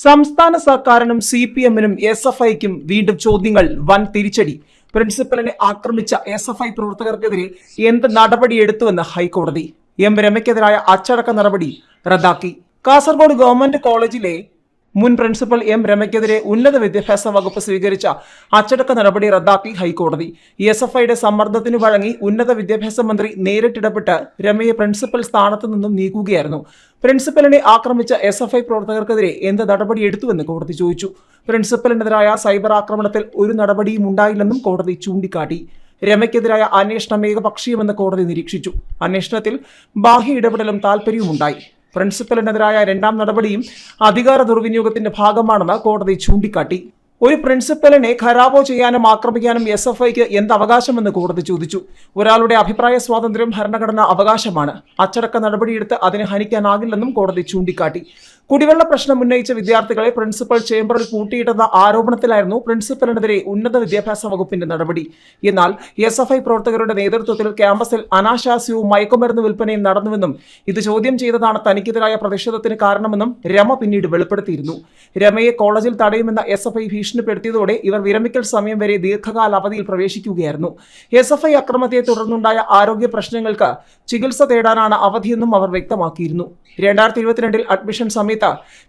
സംസ്ഥാന സർക്കാരിനും CPM-നും SFIക്കും വീണ്ടും ചോദ്യങ്ങൾ. വൻ തിരിച്ചടി. പ്രിൻസിപ്പലിനെ ആക്രമിച്ച SFI പ്രവർത്തകർക്കെതിരെ എന്ത് നടപടിയെടുത്തുവെന്ന് ഹൈക്കോടതി. രമയ്ക്കെതിരായ അച്ചടക്ക നടപടി റദ്ദാക്കി. കാസർഗോഡ് ഗവൺമെന്റ് കോളേജിലെ മുൻ പ്രിൻസിപ്പൽ രമയ്ക്കെതിരെ ഉന്നത വിദ്യാഭ്യാസ വകുപ്പ് സ്വീകരിച്ച അച്ചടക്ക നടപടി റദ്ദാക്കി ഹൈക്കോടതി. SFIയുടെ സമ്മർദ്ദത്തിന് വഴങ്ങി ഉന്നത വിദ്യാഭ്യാസ മന്ത്രി നേരിട്ടിടപെട്ട് രമയെ പ്രിൻസിപ്പൽ സ്ഥാനത്തു നിന്നും നീക്കുകയായിരുന്നു. പ്രിൻസിപ്പലിനെ ആക്രമിച്ച SFI പ്രവർത്തകർക്കെതിരെ എന്ത് നടപടിയെടുത്തുവെന്ന് കോടതി ചോദിച്ചു. പ്രിൻസിപ്പലിനെതിരായ സൈബർ ആക്രമണത്തിൽ ഒരു നടപടിയും ഉണ്ടായില്ലെന്നും കോടതി ചൂണ്ടിക്കാട്ടി. രമയ്ക്കെതിരായ അന്വേഷണം ഏകപക്ഷീയമെന്ന് കോടതി നിരീക്ഷിച്ചു. അന്വേഷണത്തിൽ ബാഹ്യ ഇടപെടലും താൽപര്യവുമുണ്ടായി. പ്രിൻസിപ്പലിനെതിരായ രണ്ടാം നടപടിയും അധികാര ദുർവിനിയോഗത്തിന്റെ ഭാഗമാണെന്ന് കോടതി ചൂണ്ടിക്കാട്ടി. ഒരു പ്രിൻസിപ്പലിനെ ഖരാബോ ചെയ്യാനും ആക്രമിക്കാനും SFIക്ക് എന്ത് അവകാശമെന്ന് കോടതി ചോദിച്ചു. ഒരാളുടെ അഭിപ്രായ സ്വാതന്ത്ര്യം ഭരണഘടനാ അവകാശമാണ്. അച്ചടക്ക നടപടിയെടുത്ത് അതിനെ ഹനിക്കാനാകില്ലെന്നും കോടതി ചൂണ്ടിക്കാട്ടി. കുടിവെള്ള പ്രശ്നം ഉന്നയിച്ച വിദ്യാർത്ഥികളെ പ്രിൻസിപ്പൽ ചേംബറിൽ പൂട്ടിയിട്ടെന്ന ആരോപണത്തിലായിരുന്നു പ്രിൻസിപ്പലിനെതിരെ ഉന്നത വിദ്യാഭ്യാസ വകുപ്പിന്റെ നടപടി. എന്നാൽ SFI പ്രവർത്തകരുടെ നേതൃത്വത്തിൽ ക്യാമ്പസിൽ അനാശാസ്യവും മയക്കുമരുന്ന് വിൽപ്പനയും നടന്നുവെന്നും ഇത് ചോദ്യം ചെയ്തതാണ് തനിക്കെതിരായ പ്രതിഷേധത്തിന് കാരണമെന്നും രമ പിന്നീട് വെളിപ്പെടുത്തിയിരുന്നു. രമയെ കോളേജിൽ തടയുമെന്ന SFI ഭീഷണിപ്പെടുത്തിയതോടെ ഇവർ വിരമിക്കൽ സമയം വരെ ദീർഘകാല അവധിയിൽ പ്രവേശിക്കുകയായിരുന്നു. SFI അക്രമത്തെ തുടർന്നുണ്ടായ ആരോഗ്യ പ്രശ്നങ്ങൾക്ക് ചികിത്സ തേടാനാണ് അവധിയെന്നും അവർ വ്യക്തമാക്കിയിരുന്നു. 2022 അഡ്മിഷൻ സമയത്ത്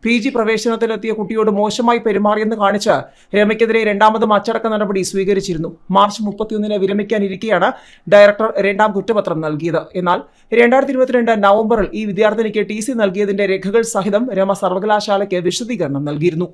PG പ്രവേശനത്തിലെത്തിയ കുട്ടിയോട് മോശമായി പെരുമാറിയെന്ന് കാണിച്ച് രമയ്ക്കെതിരെ രണ്ടാമതും അച്ചടക്ക നടപടി സ്വീകരിച്ചിരുന്നു. മാർച്ച് 31 വിരമിക്കാനിരിക്കെയാണ് ഡയറക്ടർ രണ്ടാം കുറ്റപത്രം നൽകിയത്. എന്നാൽ 2022 നവംബറിൽ ഈ വിദ്യാർത്ഥിനിക്ക് TC നൽകിയതിന്റെ രേഖകൾ സഹിതം രമ സർവകലാശാലയ്ക്ക് വിശദീകരണം നൽകിയിരുന്നു.